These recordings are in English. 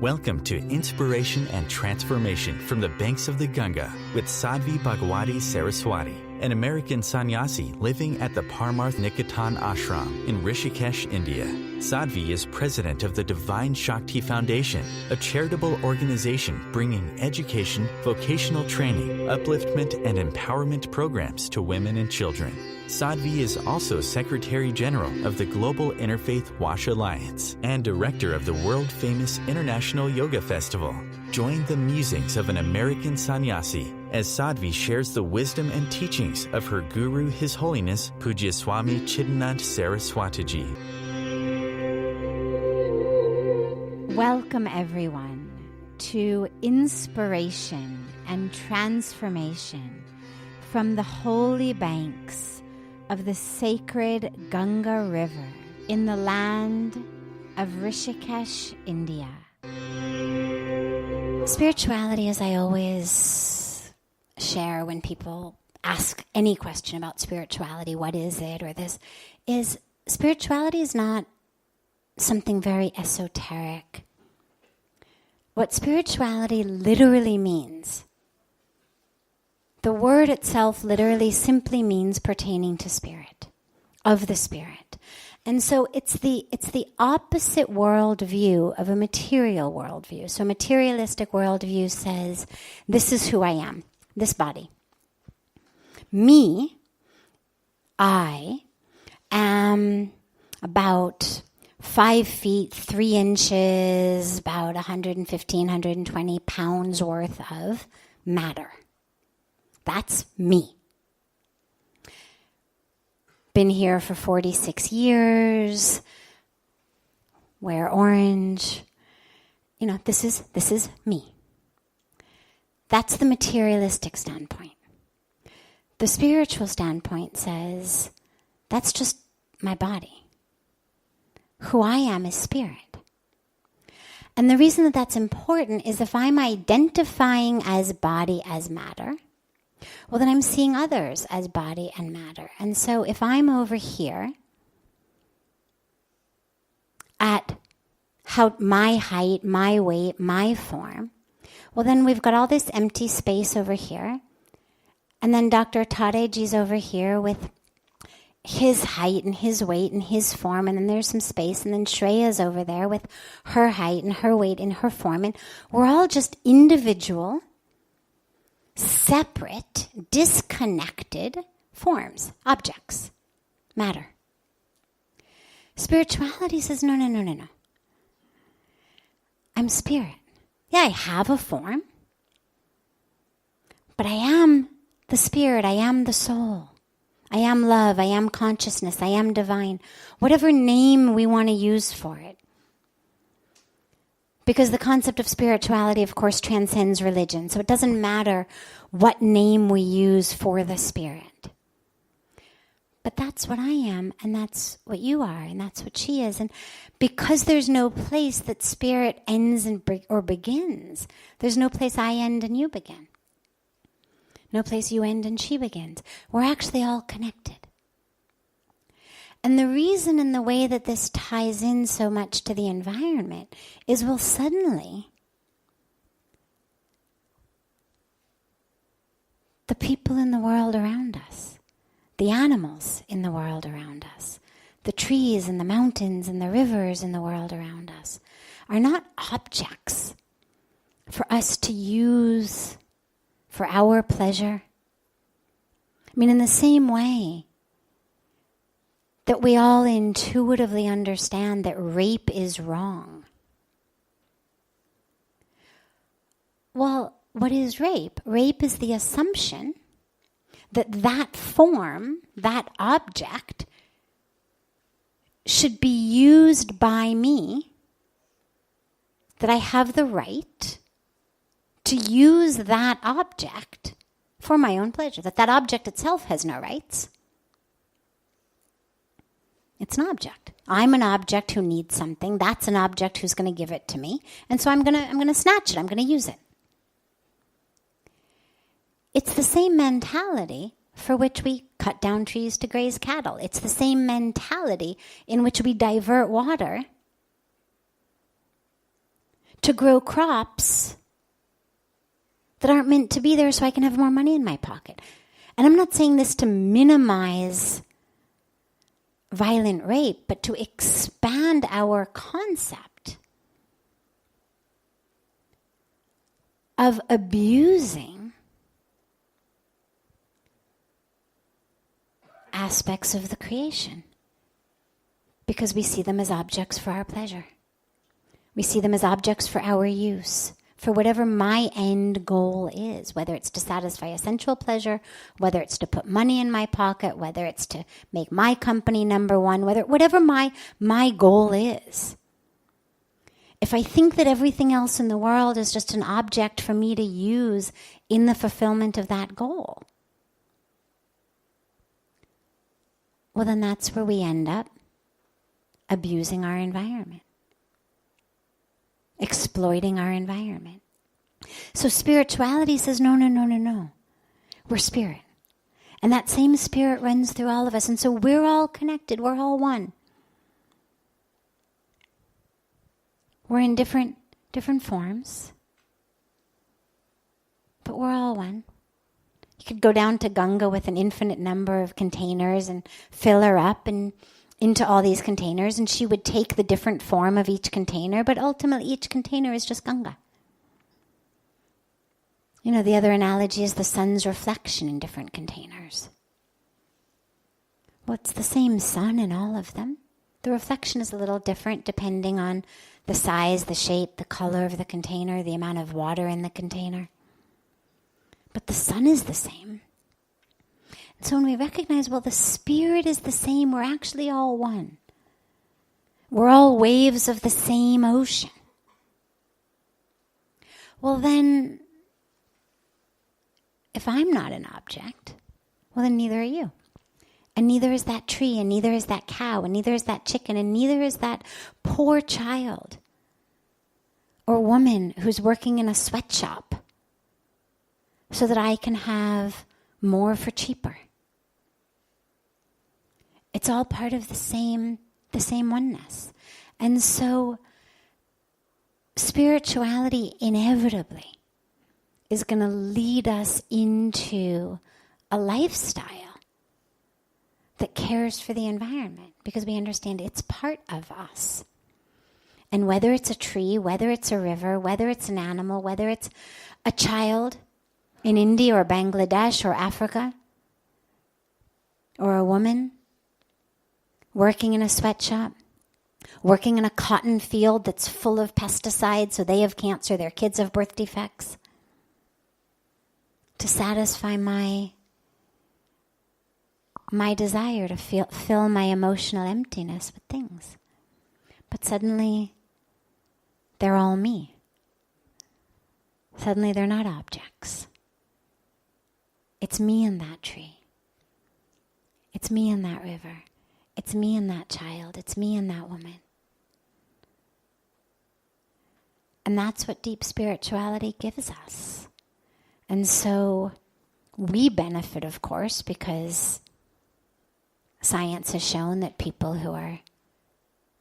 Welcome to Inspiration and Transformation from the Banks of the Ganga with Sadhvi Bhagawati Saraswati, an American sannyasi living at the Parmarth Niketan ashram in Rishikesh, India. Sadhvi is president of the Divine Shakti Foundation, a charitable organization bringing education, vocational training, upliftment, and empowerment programs to women and children. Sadhvi is also Secretary General of the Global Interfaith Wash Alliance and Director of the world-famous International Yoga Festival. Join the musings of an American sannyasi as Sadhvi shares the wisdom and teachings of her guru, His Holiness Pujya Swami Chidanand Saraswati Ji. Welcome everyone to Inspiration and Transformation from the holy banks of the sacred Ganga River in the land of Rishikesh, India. Spirituality, as I always share when people ask any question about spirituality, what is it or this, is spirituality is not something very esoteric. What spirituality literally means, the word itself literally simply means pertaining to spirit, of the spirit. And so it's the opposite worldview of a material worldview. So a materialistic worldview says, this is who I am, this body. Me, I am about 5 feet, 3 inches, about 115, 120 pounds worth of matter. That's me. Been here for 46 years, wear orange. This is me. That's the materialistic standpoint. The spiritual standpoint says, that's just my body. Who I am is spirit. And the reason that that's important is if I'm identifying as body as matter, well, then I'm seeing others as body and matter. And so if I'm over here at my height, my weight, my form, well, then we've got all this empty space over here. And then Dr. Tadeji's over here with his height and his weight and his form, and then there's some space, and then Shreya's over there with her height and her weight and her form, and we're all just individual, separate, disconnected forms, objects, matter. Spirituality says, no. I'm spirit. Yeah, I have a form, but I am the spirit, I am the soul. I am love, I am consciousness, I am divine. Whatever name we want to use for it. Because the concept of spirituality, of course, transcends religion. So it doesn't matter what name we use for the spirit. But that's what I am, and that's what you are, and that's what she is. And because there's no place that spirit ends or begins, there's no place I end and you begin. No place you end and she begins. We're actually all connected. And the reason and the way that this ties in so much to the environment is, well, suddenly the people in the world around us, the animals in the world around us, the trees and the mountains and the rivers in the world around us are not objects for us to use for our pleasure. In the same way that we all intuitively understand that rape is wrong. Well, what is rape? Rape is the assumption that that form, that object, should be used by me, that I have the right to use that object for my own pleasure, that object itself has no rights. It's an object. I'm an object who needs something. That's an object who's going to give it to me. And so I'm going to snatch it. I'm going to use it. It's the same mentality for which we cut down trees to graze cattle. It's the same mentality in which we divert water to grow crops that aren't meant to be there so I can have more money in my pocket. And I'm not saying this to minimize violent rape, but to expand our concept of abusing aspects of the creation, because we see them as objects for our pleasure. We see them as objects for our use, for whatever my end goal is, whether it's to satisfy a sensual pleasure, whether it's to put money in my pocket, whether it's to make my company number one, whatever my goal is. If I think that everything else in the world is just an object for me to use in the fulfillment of that goal, well, then that's where we end up abusing our environment, exploiting our environment. So spirituality says, no. We're spirit. And that same spirit runs through all of us. And so we're all connected. We're all one. We're in different forms, but we're all one. You could go down to Ganga with an infinite number of containers and fill her up and into all these containers, and she would take the different form of each container, but ultimately each container is just Ganga. You know, the other analogy is the sun's reflection in different containers. Well, it's the same sun in all of them. The reflection is a little different depending on the size, the shape, the color of the container, the amount of water in the container. But the sun is the same. And so when we recognize, well, the spirit is the same, we're actually all one. We're all waves of the same ocean. Well, then, if I'm not an object, well, then neither are you. And neither is that tree, and neither is that cow, and neither is that chicken, and neither is that poor child or woman who's working in a sweatshop so that I can have more for cheaper. It's all part of the same oneness. And so spirituality inevitably is going to lead us into a lifestyle that cares for the environment, because we understand it's part of us. And whether it's a tree, whether it's a river, whether it's an animal, whether it's a child in India or Bangladesh or Africa, or a woman working in a sweatshop, working in a cotton field that's full of pesticides so they have cancer, their kids have birth defects, to satisfy my desire to fill my emotional emptiness with things. But suddenly, they're all me. Suddenly, they're not objects. It's me and that tree. It's me and that river. It's me and that child. It's me and that woman. And that's what deep spirituality gives us. And so we benefit, of course, because science has shown that people who are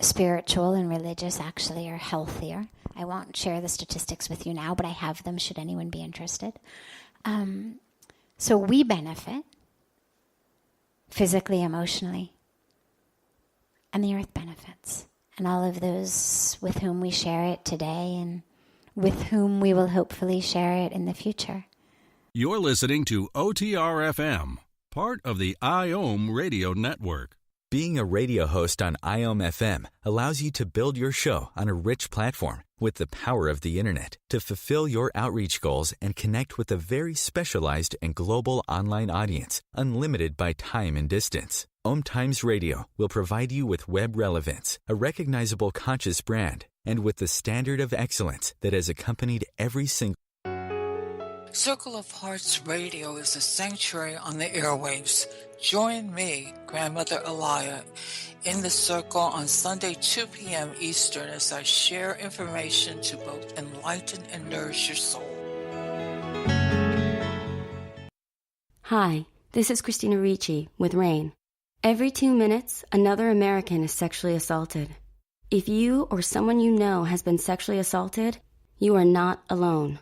spiritual and religious actually are healthier. I won't share the statistics with you now, but I have them should anyone be interested. So we benefit physically, emotionally, and the earth benefits. And all of those with whom we share it today and with whom we will hopefully share it in the future. You're listening to OTR-FM, part of the IOM radio network. Being a radio host on IOM FM allows you to build your show on a rich platform with the power of the internet to fulfill your outreach goals and connect with a very specialized and global online audience, unlimited by time and distance. OMTimes Radio will provide you with web relevance, a recognizable conscious brand, and with the standard of excellence that has accompanied every single Circle of Hearts Radio is a sanctuary on the airwaves. Join me, Grandmother Elia, in the circle on Sunday, 2 p.m. Eastern, as I share information to both enlighten and nourish your soul. Hi, this is Christina Ricci with RAIN. Every 2 minutes, another American is sexually assaulted. If you or someone you know has been sexually assaulted, You are not alone.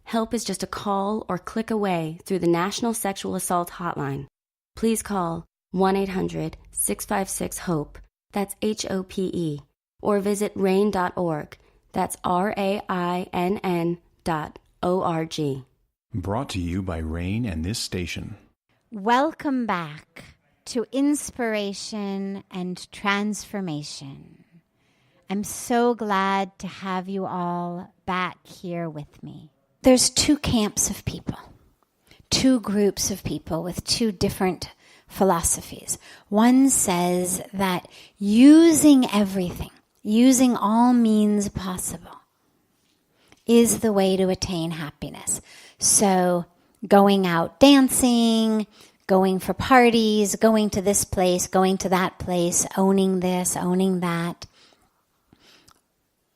Help is just a call or click away through the National Sexual Assault Hotline. Please call 1-800-656-HOPE, that's HOPE, or visit RAIN.org, that's RAINN.org. Brought to you by RAIN and this station. Welcome back to Inspiration and Transformation. I'm so glad to have you all back here with me. There's two camps of people, two groups of people with two different philosophies. One says that using everything, using all means possible, is the way to attain happiness. So going out dancing, going for parties, going to this place, going to that place, owning this, owning that.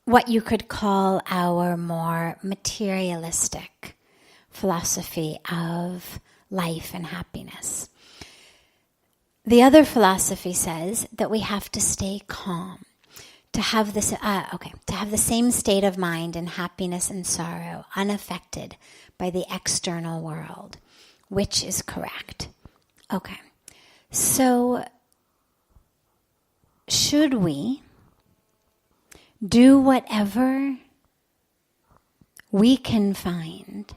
What you could call our more materialistic philosophy of life and happiness. The other philosophy says that we have to stay calm, to have this, to have the same state of mind in happiness and sorrow, unaffected by the external world. Which is correct? Okay, so should we do whatever we can find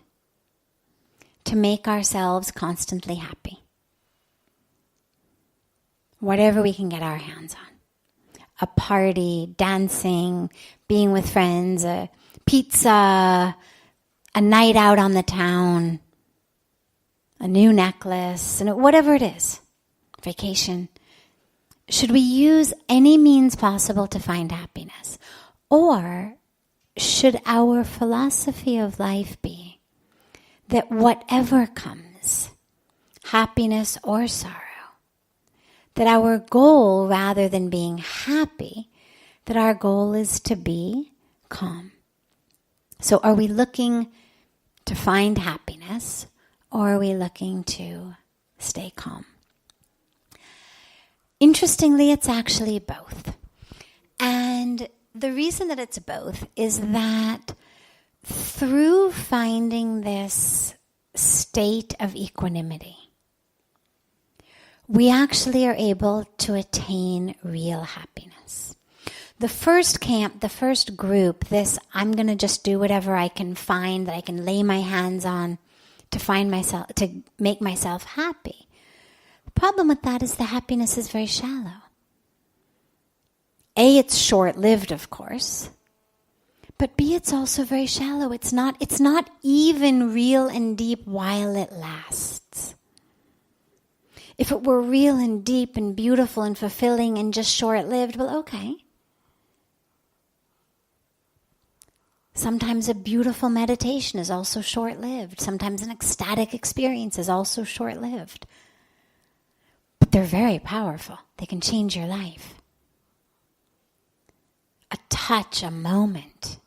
to make ourselves constantly happy? Whatever we can get our hands on. A party, dancing, being with friends, a pizza, a night out on the town, a new necklace, and whatever it is, vacation. Should we use any means possible to find happiness? Or should our philosophy of life be that whatever comes, happiness or sorrow, that our goal, rather than being happy, that our goal is to be calm? So are we looking to find happiness, or are we looking to stay calm? Interestingly, it's actually both. And the reason that it's both is that through finding this state of equanimity, we actually are able to attain real happiness. The first camp, the first group, this I'm going to just do whatever I can find that I can lay my hands on to make myself happy. The problem with that is the happiness is very shallow. A, it's short-lived, of course. But B, it's also very shallow. It's not even real and deep while it lasts. If it were real and deep and beautiful and fulfilling and just short-lived, well, okay. Sometimes a beautiful meditation is also short-lived. Sometimes an ecstatic experience is also short-lived. But they're very powerful. They can change your life. A touch, a moment,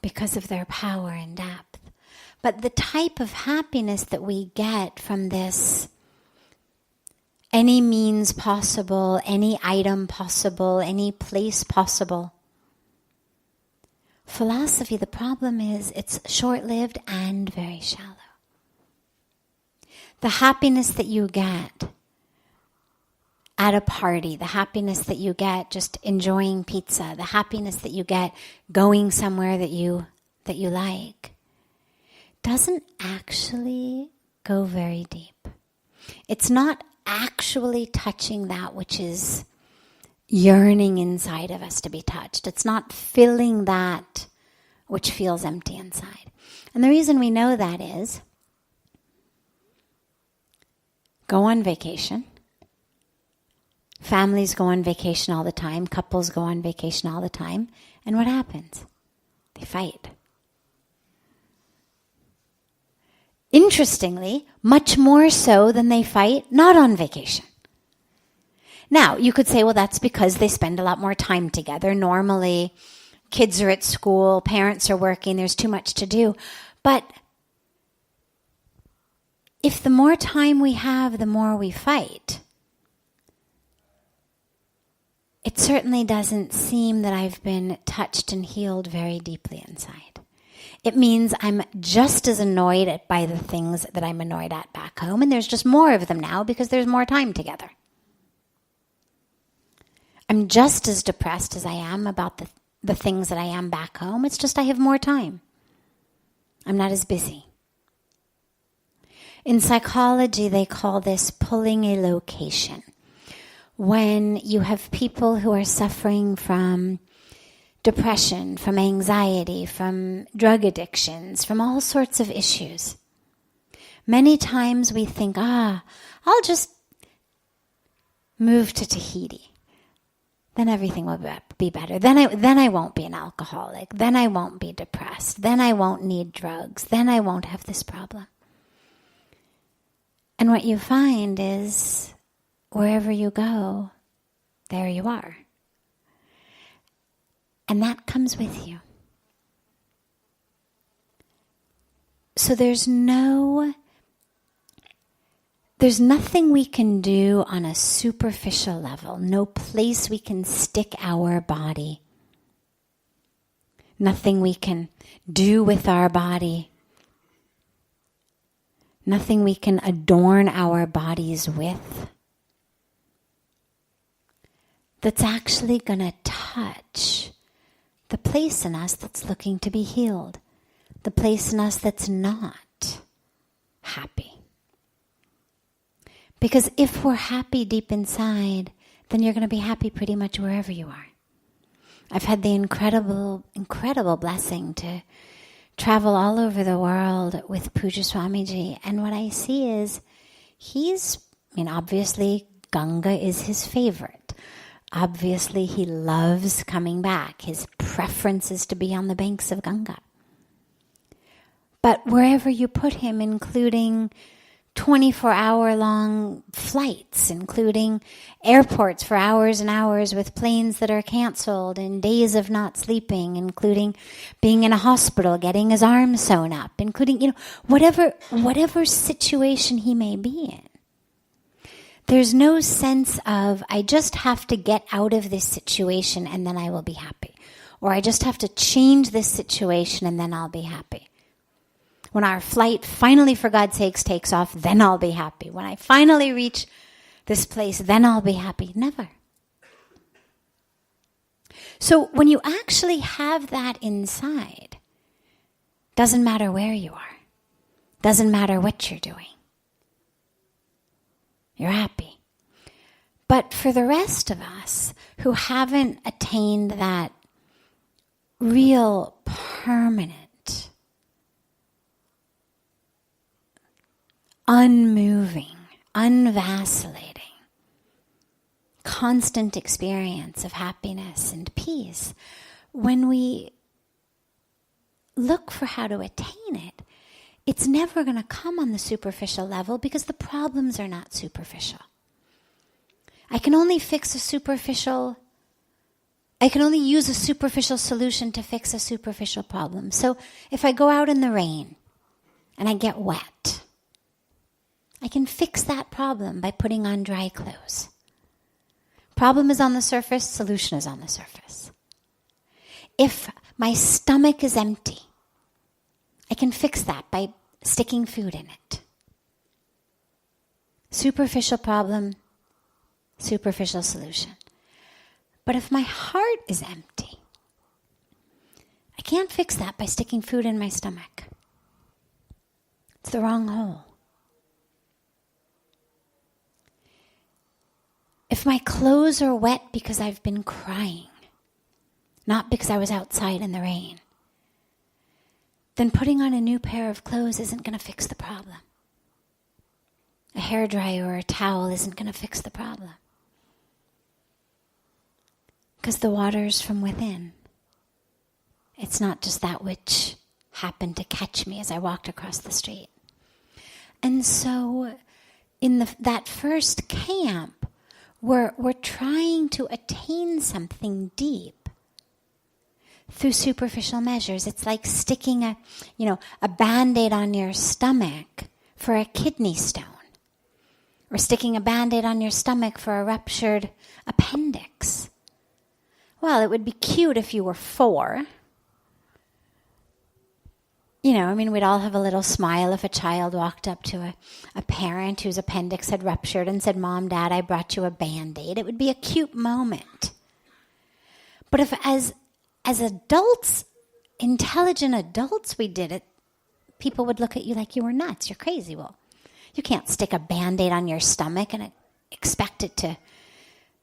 because of their power and depth. But the type of happiness that we get from this, any means possible, any item possible, any place possible, philosophy, the problem is it's short-lived and very shallow. The happiness that you get at a party, the happiness that you get just enjoying pizza, the happiness that you get going somewhere that you like, doesn't actually go very deep. It's not actually touching that which is yearning inside of us to be touched. It's not filling that which feels empty inside. And the reason we know that is, go on vacation. Families go on vacation all the time. Couples go on vacation all the time. And what happens? They fight. Interestingly, much more so than they fight not on vacation. Now, you could say, well, that's because they spend a lot more time together. Normally, kids are at school, parents are working, there's too much to do. But if the more time we have, the more we fight, it certainly doesn't seem that I've been touched and healed very deeply inside. It means I'm just as annoyed by the things that I'm annoyed at back home, and there's just more of them now because there's more time together. I'm just as depressed as I am about the things that I am back home. It's just I have more time. I'm not as busy. In psychology, they call this pulling a location. When you have people who are suffering from depression, from anxiety, from drug addictions, from all sorts of issues, many times we think, I'll just move to Tahiti. Then everything will be better. Then I won't be an alcoholic. Then I won't be depressed. Then I won't need drugs. Then I won't have this problem. And what you find is wherever you go, there you are. And that comes with you. So there's nothing we can do on a superficial level, no place we can stick our body, nothing we can do with our body, nothing we can adorn our bodies with that's actually going to touch the place in us that's looking to be healed, the place in us that's not happy. Because if we're happy deep inside, then you're going to be happy pretty much wherever you are. I've had the incredible blessing to travel all over the world with Puja Swamiji, and what I see is obviously Ganga is his favorite. Obviously he loves coming back. His preference is to be on the banks of Ganga. But wherever you put him, including 24-hour-long flights, including airports for hours and hours with planes that are canceled and days of not sleeping, including being in a hospital, getting his arm sewn up, including, whatever situation he may be in. There's no sense of, I just have to get out of this situation and then I will be happy. Or I just have to change this situation and then I'll be happy. When our flight finally, for God's sakes, takes off, then I'll be happy. When I finally reach this place, then I'll be happy. Never. So when you actually have that inside, doesn't matter where you are, doesn't matter what you're doing, you're happy. But for the rest of us who haven't attained that real permanent, unmoving, unvacillating, constant experience of happiness and peace, when we look for how to attain it, it's never going to come on the superficial level because the problems are not superficial. I can only use a superficial solution to fix a superficial problem. So if I go out in the rain and I get wet, I can fix that problem by putting on dry clothes. Problem is on the surface, solution is on the surface. If my stomach is empty, I can fix that by sticking food in it. Superficial problem, superficial solution. But if my heart is empty, I can't fix that by sticking food in my stomach. It's the wrong hole. If my clothes are wet because I've been crying, not because I was outside in the rain, then putting on a new pair of clothes isn't going to fix the problem. A hairdryer or a towel isn't going to fix the problem. Because the water's from within. It's not just that which happened to catch me as I walked across the street. And so in that first camp, we're trying to attain something deep through superficial measures. It's like sticking a Band-Aid on your stomach for a kidney stone, or sticking a Band-Aid on your stomach for a ruptured appendix. Well, it would be cute if you were 4. You know, I mean, we'd all have a little smile if a child walked up to a parent whose appendix had ruptured and said, "Mom, Dad, I brought you a Band-Aid." It would be a cute moment. But if as adults, intelligent adults, we did it, people would look at you like you were nuts. You're crazy. Well, you can't stick a Band-Aid on your stomach and expect it to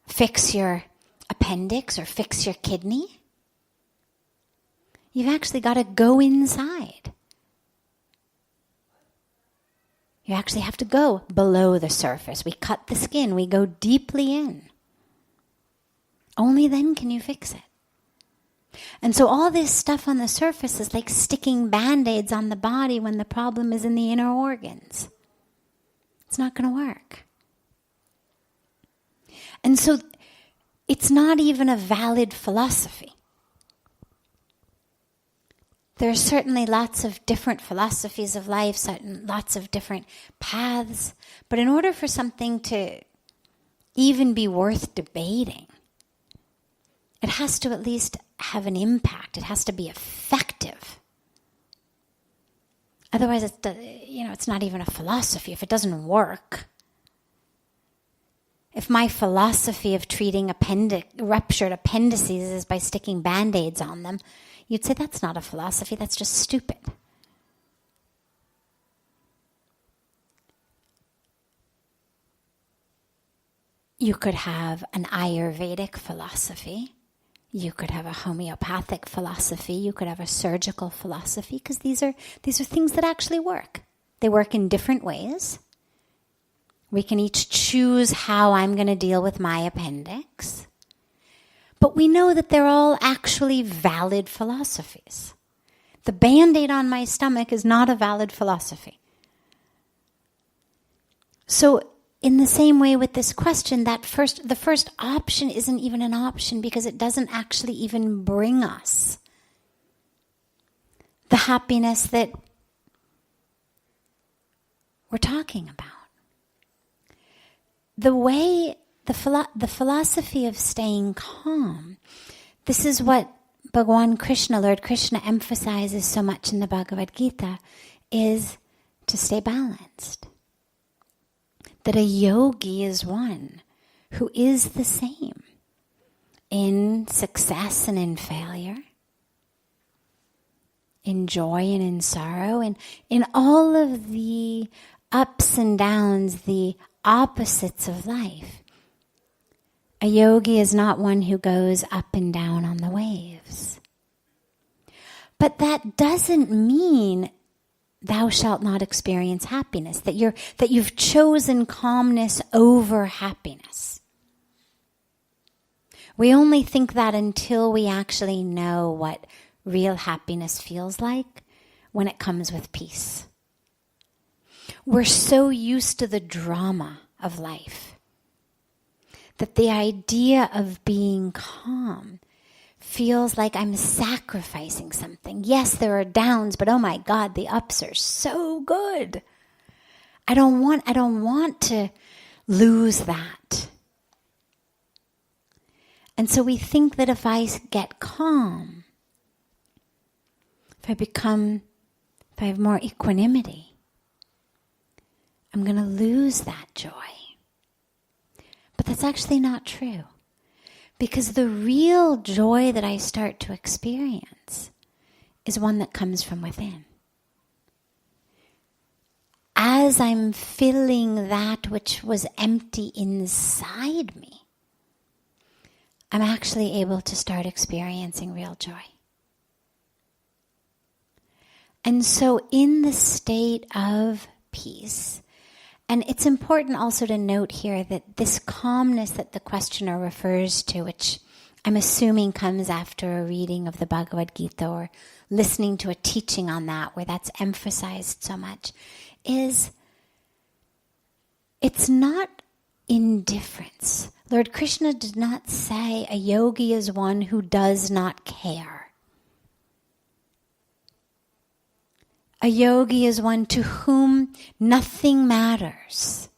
fix your appendix or fix your kidney. You've actually got to go inside. You actually have to go below the surface. We cut the skin. We go deeply in. Only then can you fix it. And so all this stuff on the surface is like sticking Band-Aids on the body when the problem is in the inner organs. It's not going to work. And so it's not even a valid philosophy. There are certainly lots of different philosophies of life, lots of different paths. But in order for something to even be worth debating, it has to at least have an impact. It has to be effective. Otherwise, it's not even a philosophy if it doesn't work. If my philosophy of treating ruptured appendices is by sticking Band-Aids on them, you'd say that's not a philosophy, that's just stupid. You could have an Ayurvedic philosophy. You could have a homeopathic philosophy. You could have a surgical philosophy, because these are things that actually work. They work in different ways. We can each choose how I'm going to deal with my appendix. But we know that they're all actually valid philosophies. The Band-Aid on my stomach is not a valid philosophy. So in the same way with this question, the first option isn't even an option because it doesn't actually even bring us the happiness that we're talking about. The philosophy of staying calm, this is what Bhagawan Krishna, Lord Krishna, emphasizes so much in the Bhagavad Gita, is to stay balanced. That a yogi is one who is the same in success and in failure, in joy and in sorrow, and in all of the ups and downs, the opposites of life. A yogi is not one who goes up and down on the waves. But that doesn't mean thou shalt not experience happiness, that you've chosen calmness over happiness. We only think that until we actually know what real happiness feels like when it comes with peace. We're so used to the drama of life that the idea of being calm feels like I'm sacrificing something. Yes, there are downs, but oh my God, the ups are so good. I don't want to lose that. And so we think that if I get calm, if I have more equanimity, I'm going to lose that joy. But that's actually not true. Because the real joy that I start to experience is one that comes from within. As I'm filling that which was empty inside me, I'm actually able to start experiencing real joy. And so in the state of peace, and it's important also to note here that this calmness that the questioner refers to, which I'm assuming comes after a reading of the Bhagavad Gita or listening to a teaching on that where that's emphasized so much, it's not indifference. Lord Krishna did not say a yogi is one who does not care. A yogi is one to whom nothing matters.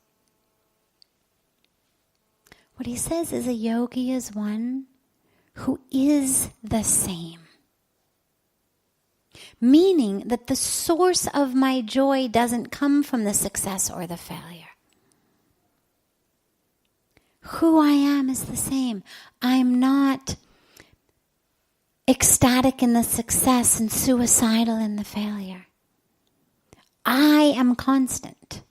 What he says is a yogi is one who is the same. Meaning that the source of my joy doesn't come from the success or the failure. Who I am is the same. I'm not ecstatic in the success and suicidal in the failure. I am constant.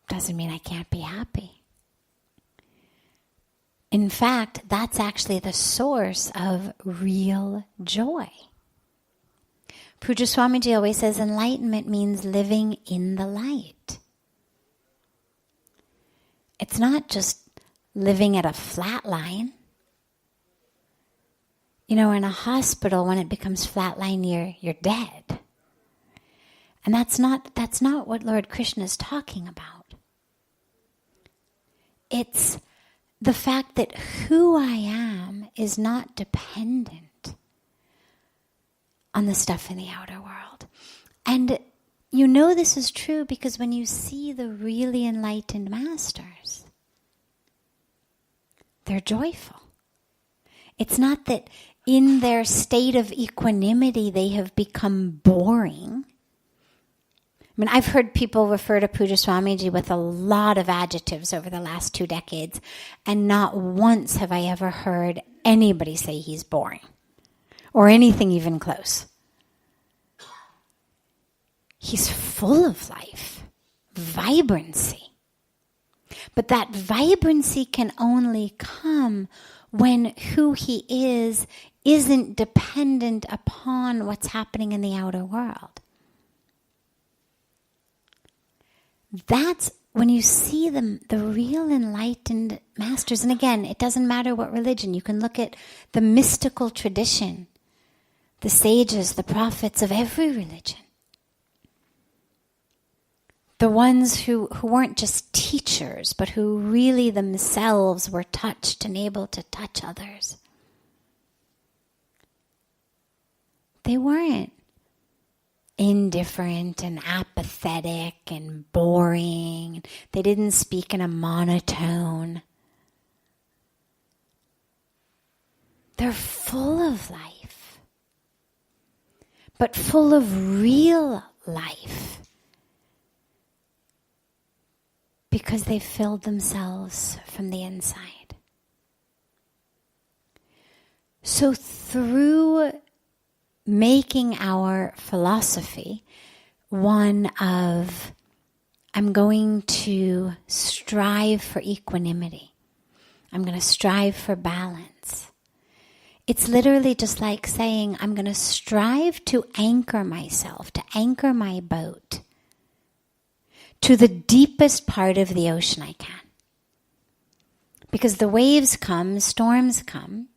Doesn't mean I can't be happy. In fact, that's actually the source of real joy. Pujya Swamiji always says enlightenment means living in the light. It's not just living at a flat line. You know, in a hospital, when it becomes flat line, you're dead. And that's not what Lord Krishna is talking about. It's the fact that who I am is not dependent on the stuff in the outer world. And you know this is true because when you see the really enlightened masters, they're joyful. It's not that in their state of equanimity they have become boring. I mean, I've heard people refer to Pujya Swamiji with a lot of adjectives over the last 2 decades, and not once have I ever heard anybody say he's boring, or anything even close. He's full of life, vibrancy. But that vibrancy can only come when who he is isn't dependent upon what's happening in the outer world. That's when you see them, the real enlightened masters. And again, it doesn't matter what religion. You can look at the mystical tradition, the sages, the prophets of every religion. The ones who weren't just teachers, but who really themselves were touched and able to touch others. They weren't indifferent and apathetic and boring. They didn't speak in a monotone. They're full of life, but full of real life, because they've filled themselves from the inside. So through making our philosophy one of, I'm going to strive for equanimity. I'm going to strive for balance. It's literally just like saying, I'm going to strive to anchor myself, to anchor my boat to the deepest part of the ocean I can. Because the waves come, storms come,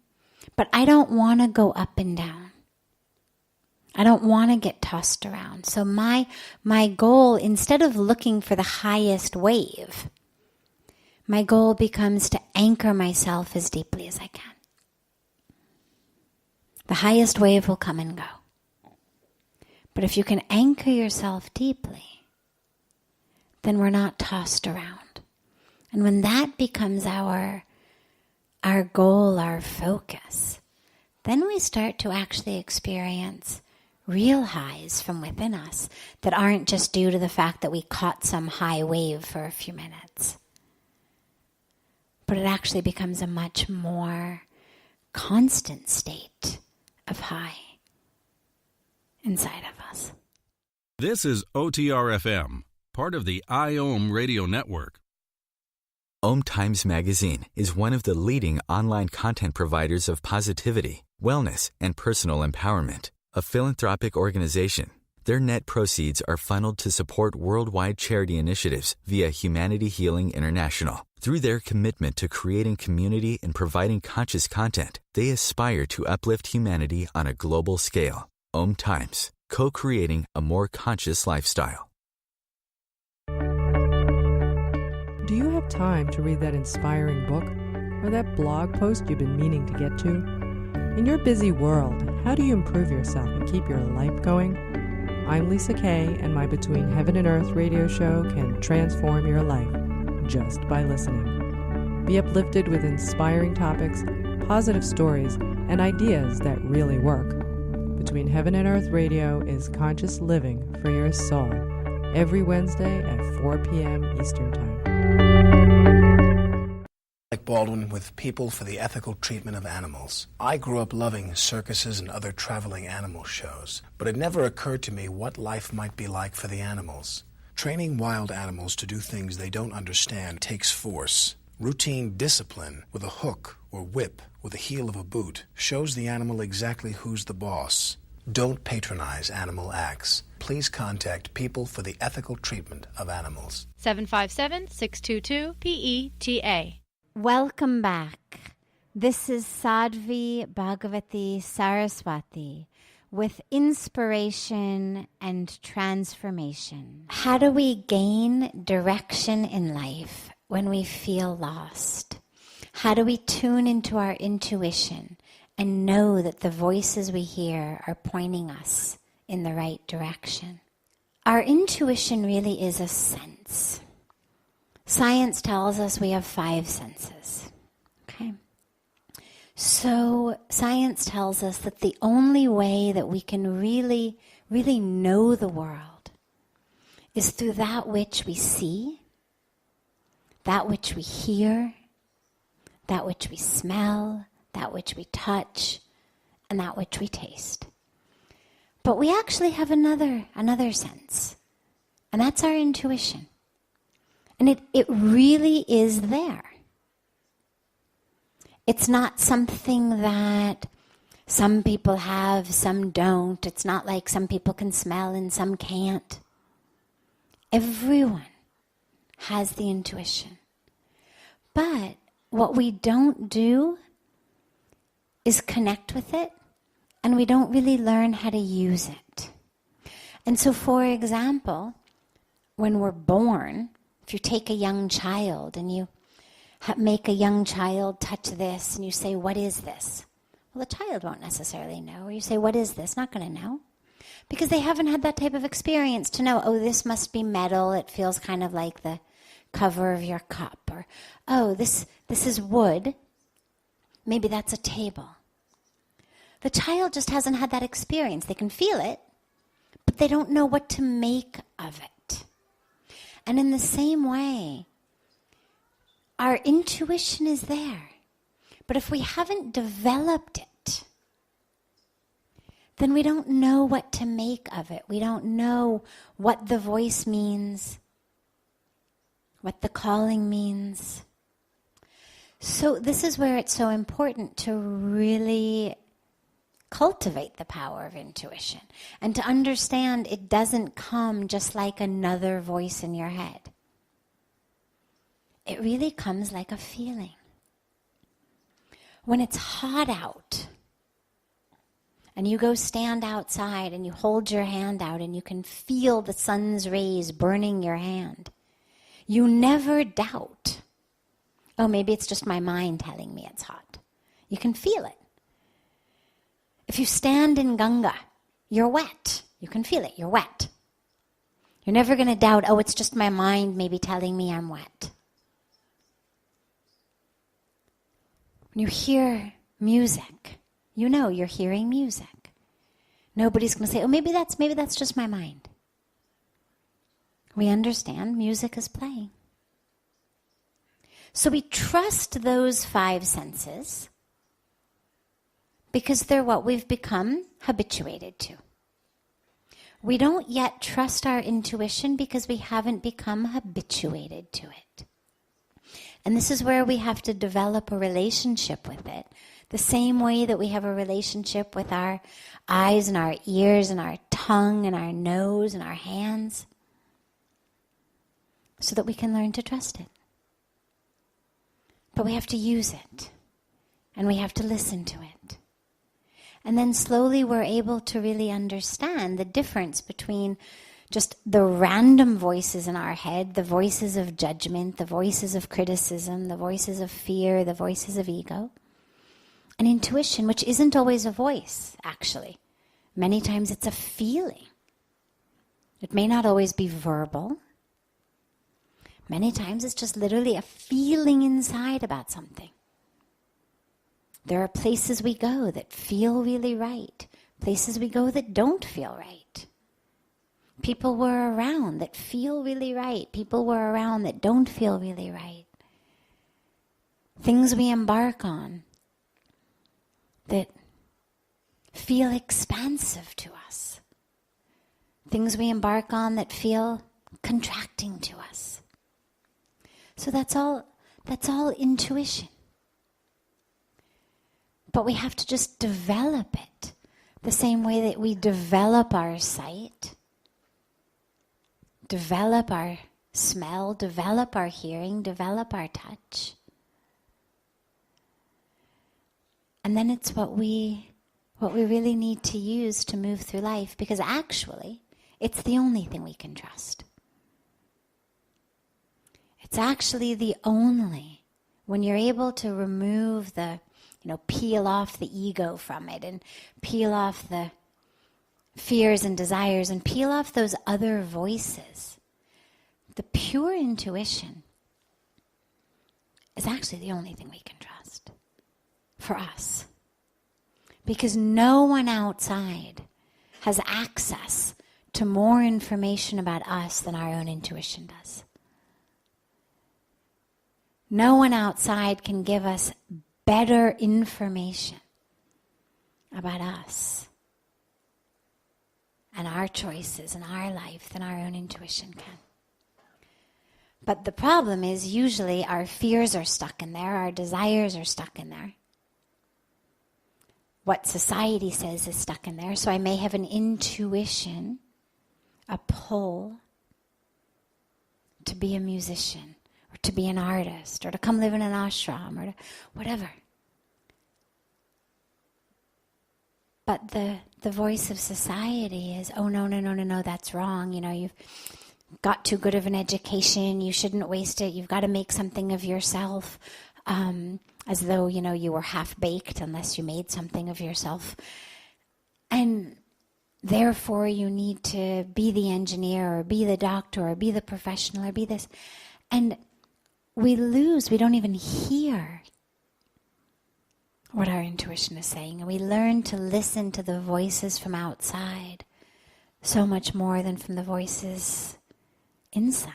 but I don't want to go up and down. I don't want to get tossed around. So my goal, instead of looking for the highest wave, my goal becomes to anchor myself as deeply as I can. The highest wave will come and go. But if you can anchor yourself deeply, then we're not tossed around. And when that becomes our goal, our focus, then we start to actually experience real highs from within us that aren't just due to the fact that we caught some high wave for a few minutes. But it actually becomes a much more constant state of high inside of us. This is OTR-FM, part of the IOM radio network. OMTimes Magazine is one of the leading online content providers of positivity, wellness, and personal empowerment. A philanthropic organization, their net proceeds are funneled to support worldwide charity initiatives via Humanity Healing International. Through their commitment to creating community and providing conscious content, they aspire to uplift humanity on a global scale. OMTimes, co-creating a more conscious lifestyle. Do you have time to read that inspiring book or that blog post you've been meaning to get to? In your busy world, how do you improve yourself and keep your life going? I'm Lisa Kay, and my Between Heaven and Earth radio show can transform your life just by listening. Be uplifted with inspiring topics, positive stories, and ideas that really work. Between Heaven and Earth Radio is conscious living for your soul, every Wednesday at 4 p.m. Eastern Time. Like Baldwin with People for the Ethical Treatment of Animals. I grew up loving circuses and other traveling animal shows, but it never occurred to me what life might be like for the animals. Training wild animals to do things they don't understand takes force. Routine discipline with a hook or whip with the heel of a boot shows the animal exactly who's the boss. Don't patronize animal acts. Please contact People for the Ethical Treatment of Animals. 757-622-PETA. Welcome back. This is Sadhvi Bhagawati Saraswati with inspiration and transformation. How do we gain direction in life when we feel lost? How do we tune into our intuition and know that the voices we hear are pointing us in the right direction? Our intuition really is a sense. Science tells us we have 5 senses. Okay? So science tells us that the only way that we can really know the world is through that which we see, that which we hear, that which we smell, that which we touch, and that which we taste. But we actually have another sense, and that's our intuition. And it really is there. It's not something that some people have, some don't. It's not like some people can smell and some can't. Everyone has the intuition. But what we don't do is connect with it, and we don't really learn how to use it. And so, for example, when we're born, if you take a young child and you make a young child touch this and you say, what is this? Well, the child won't necessarily know. Or you say, what is this? Not going to know. Because they haven't had that type of experience to know, oh, this must be metal. It feels kind of like the cover of your cup. Or, oh, this is wood. Maybe that's a table. The child just hasn't had that experience. They can feel it, but they don't know what to make of it. And in the same way, our intuition is there. But if we haven't developed it, then we don't know what to make of it. We don't know what the voice means, what the calling means. So this is where it's so important to really cultivate the power of intuition and to understand it doesn't come just like another voice in your head. It really comes like a feeling. When it's hot out and you go stand outside and you hold your hand out and you can feel the sun's rays burning your hand, you never doubt, oh, maybe it's just my mind telling me it's hot. You can feel it. If you stand in Ganga, you're wet. You can feel it. You're wet. You're never going to doubt, oh, it's just my mind maybe telling me I'm wet. When you hear music, you know you're hearing music. Nobody's going to say, oh, maybe that's just my mind. We understand music is playing. So we trust those 5 senses because they're what we've become habituated to. We don't yet trust our intuition because we haven't become habituated to it. And this is where we have to develop a relationship with it, the same way that we have a relationship with our eyes and our ears and our tongue and our nose and our hands, so that we can learn to trust it. But we have to use it, and we have to listen to it. And then slowly we're able to really understand the difference between just the random voices in our head, the voices of judgment, the voices of criticism, the voices of fear, the voices of ego, and intuition, which isn't always a voice, actually. Many times it's a feeling. It may not always be verbal. Many times it's just literally a feeling inside about something. There are places we go that feel really right, places we go that don't feel right. People we're around that feel really right, people we're around that don't feel really right. Things we embark on that feel expansive to us. Things we embark on that feel contracting to us. So that's all intuition. But we have to just develop it the same way that we develop our sight, develop our smell, develop our hearing, develop our touch. And then it's what we really need to use to move through life, because actually it's the only thing we can trust. It's actually the only, when you're able to remove peel off the ego from it and peel off the fears and desires and peel off those other voices, the pure intuition is actually the only thing we can trust for us. Because no one outside has access to more information about us than our own intuition does. No one outside can give us better information about us and our choices and our life than our own intuition can. But the problem is usually our fears are stuck in there, our desires are stuck in there. What society says is stuck in there. So I may have an intuition, a pull to be a musician, or to be an artist, or to come live in an ashram, or to whatever. But the voice of society is, oh, no, that's wrong. You've got too good of an education. You shouldn't waste it. You've got to make something of yourself, as though, you were half-baked unless you made something of yourself. And therefore, you need to be the engineer, or be the doctor, or be the professional, or be this. And we don't even hear what our intuition is saying. And we learn to listen to the voices from outside so much more than from the voices inside.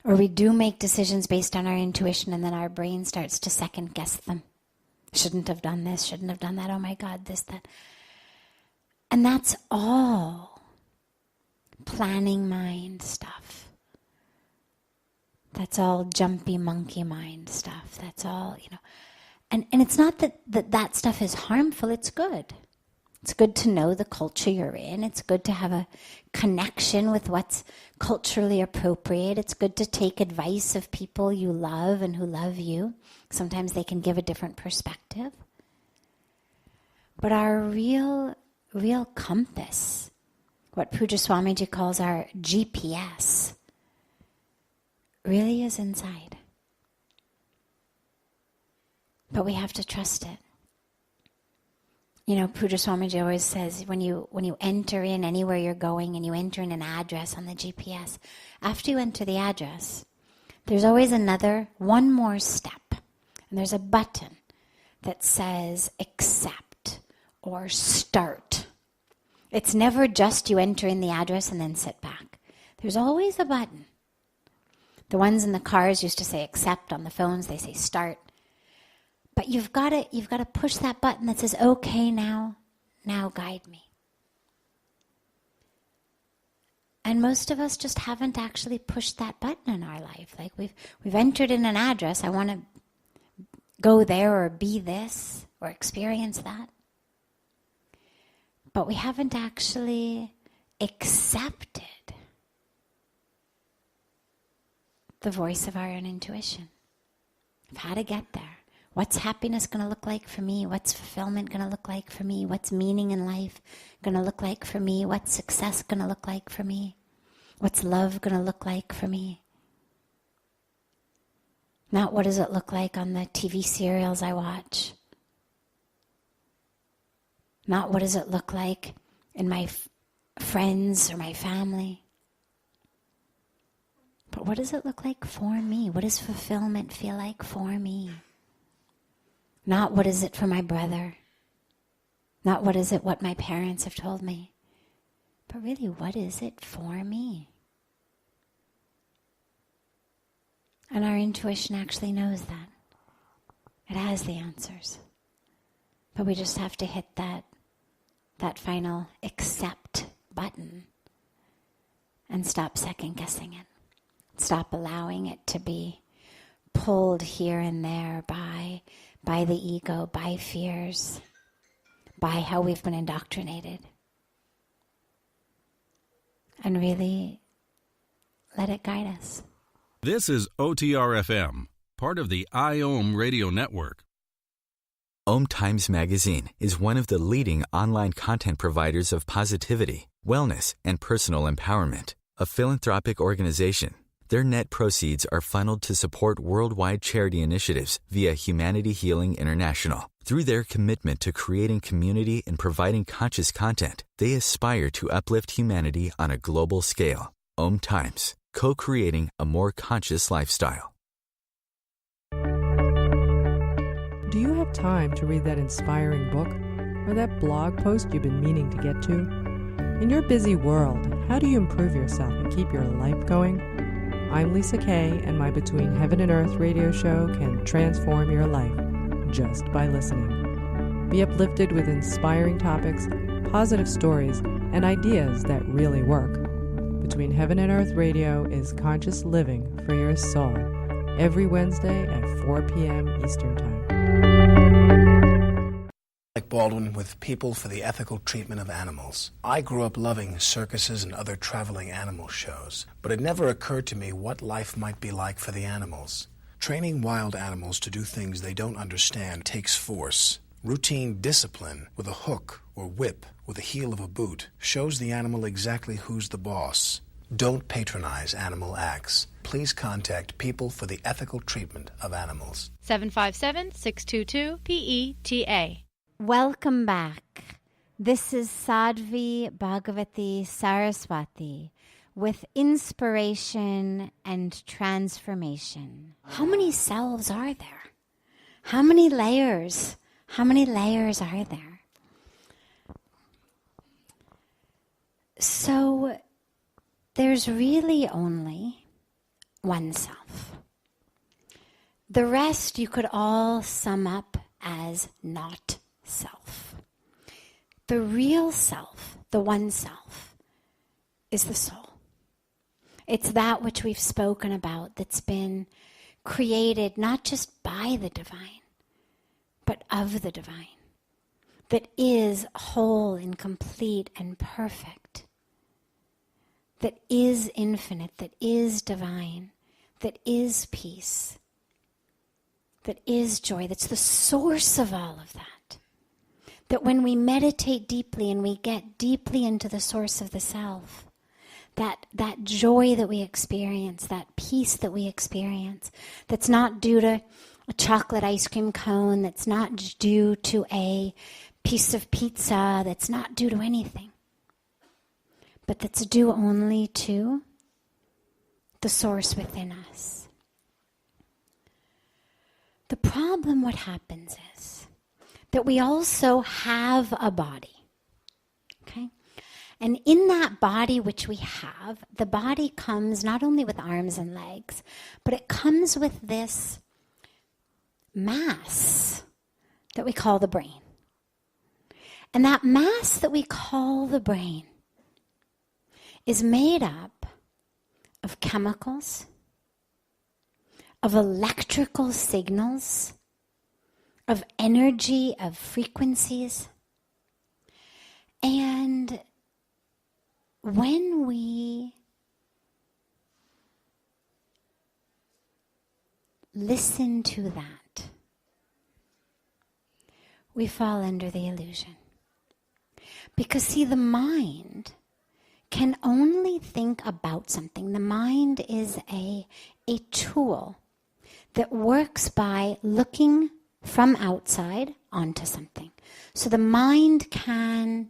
Or we do make decisions based on our intuition, and then our brain starts to second guess them. Shouldn't have done this, shouldn't have done that, oh my God, this, that. And that's all planning mind stuff. That's all jumpy monkey mind stuff. That's all, And it's not that stuff is harmful, it's good. It's good to know the culture you're in. It's good to have a connection with what's culturally appropriate. It's good to take advice of people you love and who love you. Sometimes they can give a different perspective. But our real compass, what Pujya Swamiji calls our GPS, really is inside. But we have to trust it. Pujya Swamiji always says, when you enter in anywhere you're going and you enter in an address on the GPS, after you enter the address, there's always one more step. And there's a button that says accept or start. It's never just you enter in the address and then sit back. There's always a button. The ones in the cars used to say accept. On the phones they say start. But you've got to push that button that says, okay, now guide me. And most of us just haven't actually pushed that button in our life. Like we've entered in an address, I want to go there or be this or experience that. But we haven't actually accepted the voice of our own intuition of how to get there. What's happiness going to look like for me? What's fulfillment going to look like for me? What's meaning in life going to look like for me? What's success going to look like for me? What's love going to look like for me? Not what does it look like on the TV serials I watch. Not what does it look like in my friends or my family. But what does it look like for me? What does fulfillment feel like for me? Not what is it for my brother. Not what is it what my parents have told me. But really, what is it for me? And our intuition actually knows that. It has the answers. But we just have to hit that final accept button and stop second guessing it. Stop allowing it to be pulled here and there by the ego, by fears, by how we've been indoctrinated. And really let it guide us. This is OTR-FM, part of the IOM radio network. OMTimes Magazine is one of the leading online content providers of positivity, wellness, and personal empowerment. A philanthropic organization, their net proceeds are funneled to support worldwide charity initiatives via Humanity Healing International. Through their commitment to creating community and providing conscious content, they aspire to uplift humanity on a global scale. OMTimes, co-creating a more conscious lifestyle. Do you have time to read that inspiring book or that blog post you've been meaning to get to? In your busy world, how do you improve yourself and keep your life going? I'm Lisa Kay, and my Between Heaven and Earth radio show can transform your life just by listening. Be uplifted with inspiring topics, positive stories, and ideas that really work. Between Heaven and Earth radio is conscious living for your soul, every Wednesday at 4 p.m. Eastern Time. Like Baldwin with People for the Ethical Treatment of Animals. I grew up loving circuses and other traveling animal shows, but it never occurred to me what life might be like for the animals. Training wild animals to do things they don't understand takes force. Routine discipline with a hook or whip with the heel of a boot shows the animal exactly who's the boss. Don't patronize animal acts. Please contact People for the Ethical Treatment of Animals. 757-622-PETA. Welcome back. This is Sadhvi Bhagawati Saraswati with inspiration and transformation. How many selves are there? How many layers? How many layers are there? So there's really only one self. The rest you could all sum up as not self. The real self, the one self, is the soul. It's that which we've spoken about that's been created not just by the divine, but of the divine, that is whole and complete and perfect, that is infinite, that is divine, that is peace, that is joy, that's the source of all of that. That when we meditate deeply and we get deeply into the source of the self, that joy that we experience, that peace that we experience, that's not due to a chocolate ice cream cone, that's not due to a piece of pizza, that's not due to anything, but that's due only to the source within us. The problem, what happens is that we also have a body, okay? And in that body which we have, the body comes not only with arms and legs, but it comes with this mass that we call the brain. And that mass that we call the brain is made up of chemicals, of electrical signals, of energy, of frequencies. And when we listen to that, we fall under the illusion. Because see, the mind can only think about something. The mind is a tool that works by looking from outside onto something. So the mind can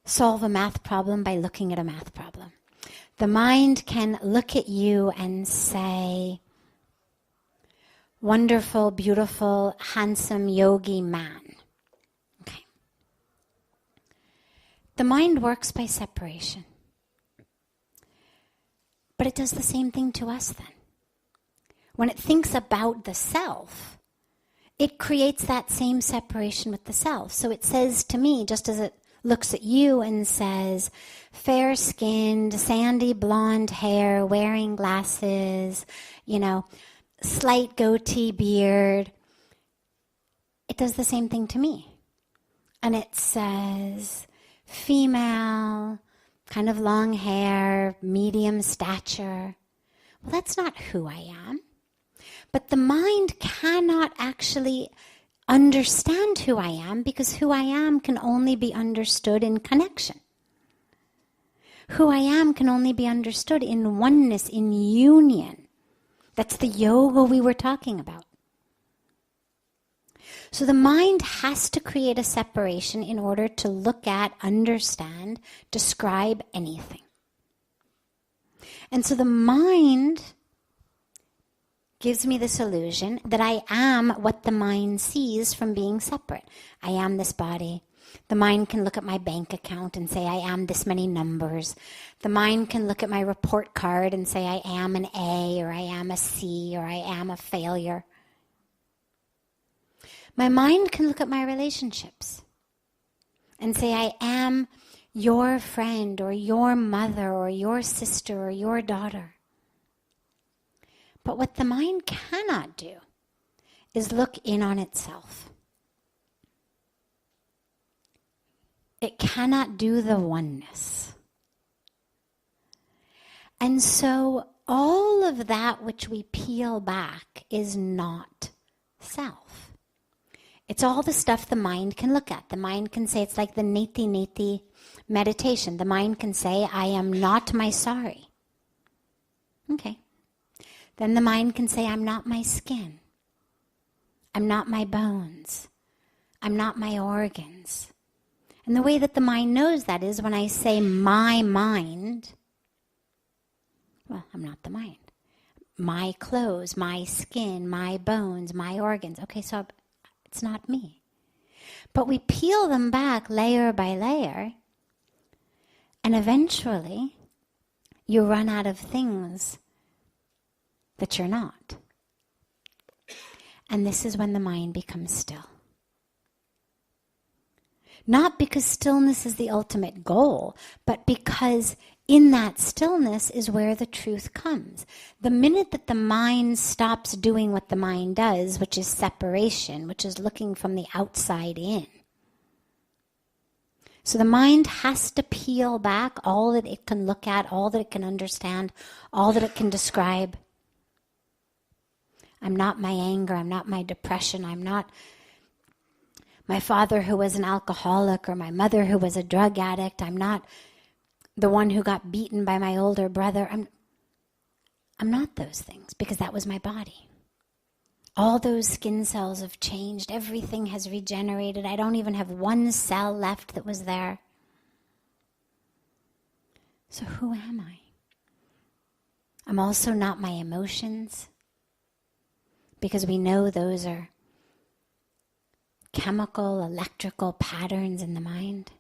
solve a math problem by looking at a math problem. The mind can look at you and say, wonderful, beautiful, handsome yogi man. Okay. The mind works by separation. But it does the same thing to us then. When it thinks about the self, it creates that same separation with the self. So it says to me, just as it looks at you and says, fair-skinned, sandy blonde hair, wearing glasses, slight goatee beard. It does the same thing to me. And it says, female, kind of long hair, medium stature. Well, that's not who I am. But the mind cannot actually understand who I am because who I am can only be understood in connection. Who I am can only be understood in oneness, in union. That's the yoga we were talking about. So the mind has to create a separation in order to look at, understand, describe anything. And so the mind gives me this illusion that I am what the mind sees from being separate. I am this body. The mind can look at my bank account and say I am this many numbers. The mind can look at my report card and say I am an A or I am a C or I am a failure. My mind can look at my relationships and say I am your friend or your mother or your sister or your daughter. But what the mind cannot do is look in on itself. It cannot do the oneness. And so all of that which we peel back is not self. It's all the stuff the mind can look at. The mind can say, it's like the neti meditation. The mind can say, I am not my sorry. Okay. Then the mind can say, I'm not my skin. I'm not my bones. I'm not my organs. And the way that the mind knows that is when I say my mind, well, I'm not the mind. My clothes, my skin, my bones, my organs. Okay, so it's not me. But we peel them back layer by layer, and eventually you run out of things that you're not. And this is when the mind becomes still. Not because stillness is the ultimate goal, but because in that stillness is where the truth comes. The minute that the mind stops doing what the mind does, which is separation, which is looking from the outside in. So the mind has to peel back all that it can look at, all that it can understand, all that it can describe. I'm not my anger, I'm not my depression, I'm not my father who was an alcoholic or my mother who was a drug addict. I'm not the one who got beaten by my older brother. I'm not those things because that was my body. All those skin cells have changed. Everything has regenerated. I don't even have one cell left that was there. So who am I? I'm also not my emotions because we know those are chemical, electrical patterns in the mind.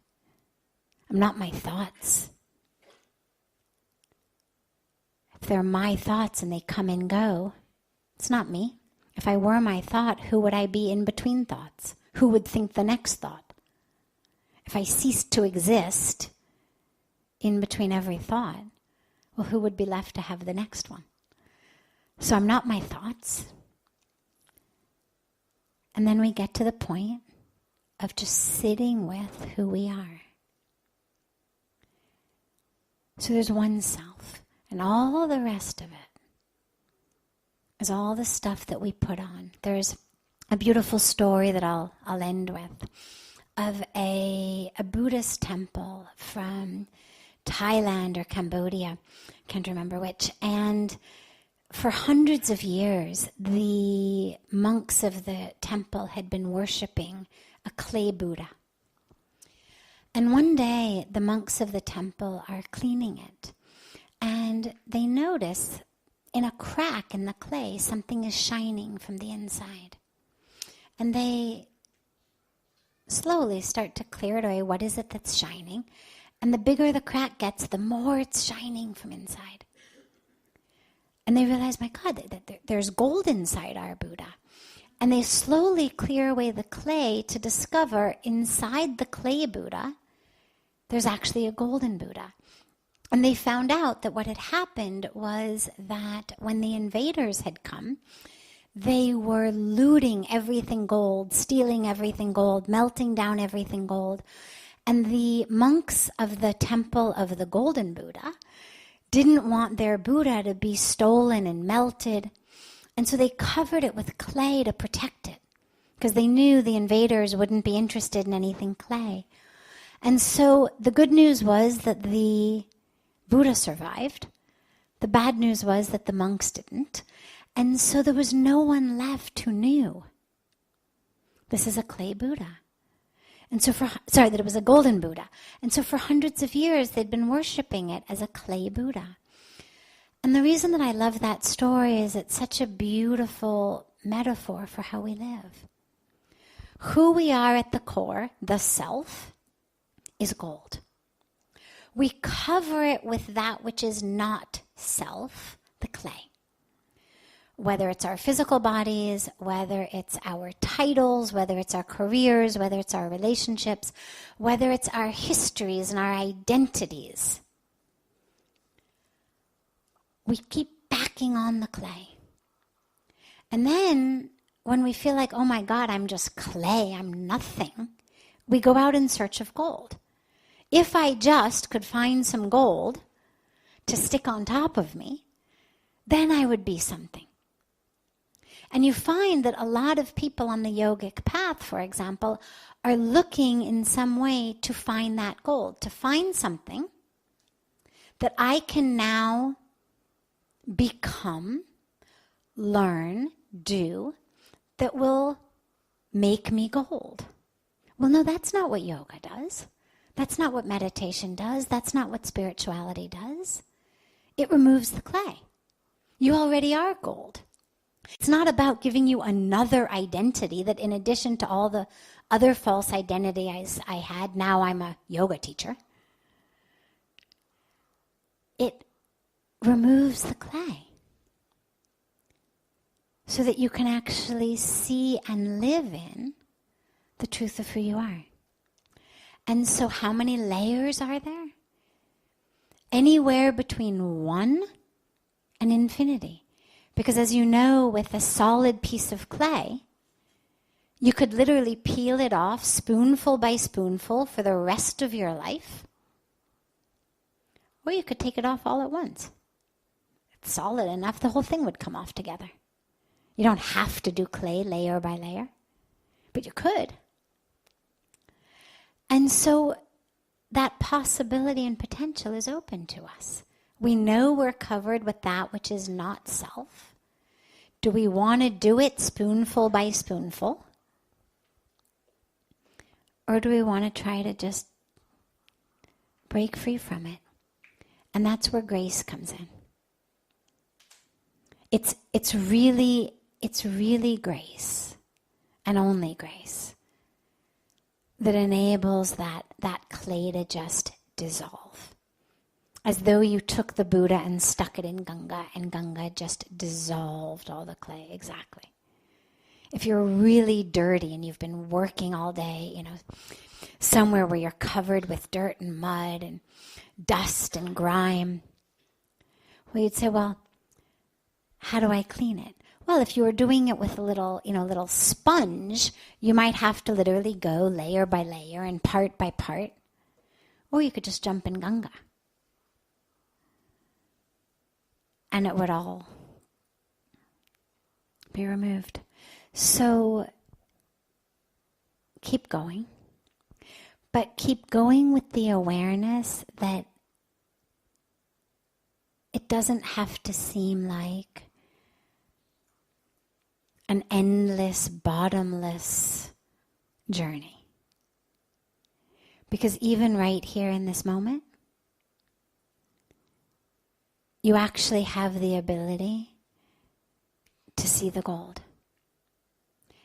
I'm not my thoughts. If they're my thoughts and they come and go, it's not me. If I were my thought, who would I be in between thoughts? Who would think the next thought? If I ceased to exist in between every thought, well, who would be left to have the next one? So I'm not my thoughts. And then we get to the point of just sitting with who we are. So there's one self, and all the rest of it is all the stuff that we put on. There's a beautiful story that I'll end with of a Buddhist temple from Thailand or Cambodia, can't remember which, and for hundreds of years, the monks of the temple had been worshipping a clay Buddha. And one day, the monks of the temple are cleaning it. and they notice in a crack in the clay, something is shining from the inside. And they slowly start to clear it away. What is it that's shining? And the bigger the crack gets, the more it's shining from inside. And they realize, my God, there's gold inside our Buddha. And they slowly clear away the clay to discover inside the clay Buddha, there's actually a golden Buddha. And they found out that what had happened was that when the invaders had come, they were looting everything gold, stealing everything gold, melting down everything gold. And the monks of the temple of the golden Buddha didn't want their Buddha to be stolen and melted. And so they covered it with clay to protect it, because they knew the invaders wouldn't be interested in anything clay. And so the good news was that the Buddha survived. The bad news was that the monks didn't. And so there was no one left who knew this is a clay Buddha. And so that it was a golden Buddha. And so for hundreds of years, they'd been worshiping it as a clay Buddha. And the reason that I love that story is it's such a beautiful metaphor for how we live. Who we are at the core, the self, is gold. We cover it with that which is not self, the clay. Whether it's our physical bodies, whether it's our titles, whether it's our careers, whether it's our relationships, whether it's our histories and our identities. We keep backing on the clay. And then when we feel like, oh my God, I'm just clay, I'm nothing, we go out in search of gold. If I just could find some gold to stick on top of me, then I would be something. And you find that a lot of people on the yogic path, for example, are looking in some way to find that gold, to find something that I can now become, learn, do, that will make me gold. Well, no, that's not what yoga does. That's not what meditation does. That's not what spirituality does. It removes the clay. You already are gold. It's not about giving you another identity that, in addition to all the other false identities I had, now I'm a yoga teacher. It removes the clay so that you can actually see and live in the truth of who you are. And so how many layers are there? Anywhere between 1 and infinity. Because as you know, with a solid piece of clay, you could literally peel it off spoonful by spoonful for the rest of your life. Or you could take it off all at once. It's solid enough, the whole thing would come off together. You don't have to do clay layer by layer, but you could. And so that possibility and potential is open to us. We know we're covered with that which is not self. Do we want to do it spoonful by spoonful? Or do we want to try to just break free from it? And that's where grace comes in. It's really grace, and only grace, that enables that clay to just dissolve. As though you took the Buddha and stuck it in Ganga, and Ganga just dissolved all the clay, exactly. If you're really dirty and you've been working all day, somewhere where you're covered with dirt and mud and dust and grime, well, you'd say, well, how do I clean it? Well, if you were doing it with a little sponge, you might have to literally go layer by layer and part by part. Or you could just jump in Ganga. And it would all be removed. So keep going. But keep going with the awareness that it doesn't have to seem like an endless, bottomless journey. Because even right here in this moment, you actually have the ability to see the gold.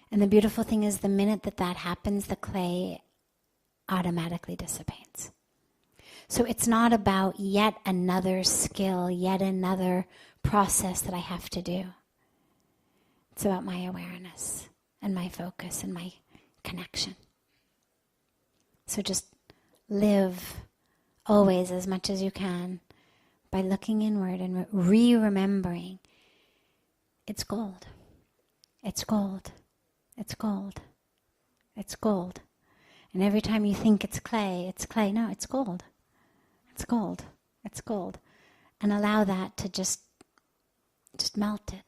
And the beautiful thing is, the minute that that happens, the clay automatically dissipates. So it's not about yet another skill, yet another process that I have to do. It's about my awareness and my focus and my connection. So just live always as much as you can by looking inward and remembering it's gold. It's gold. It's gold. It's gold. And every time you think it's clay, no, it's gold. It's gold. It's gold. And allow that to just melt it.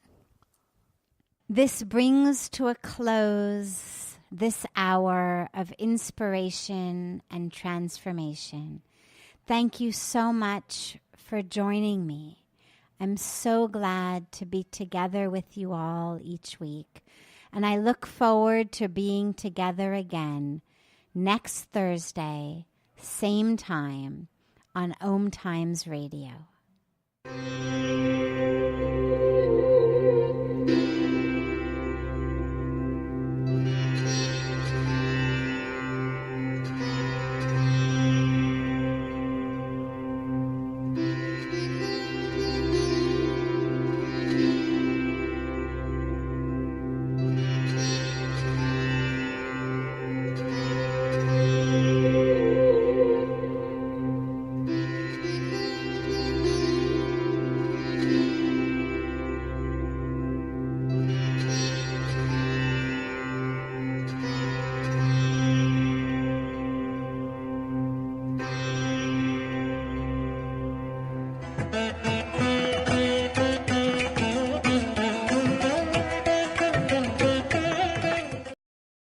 This brings to a close this hour of inspiration and transformation. Thank you so much for joining me. I'm so glad to be together with you all each week. And I look forward to being together again next Thursday, same time, on OMTimes Radio.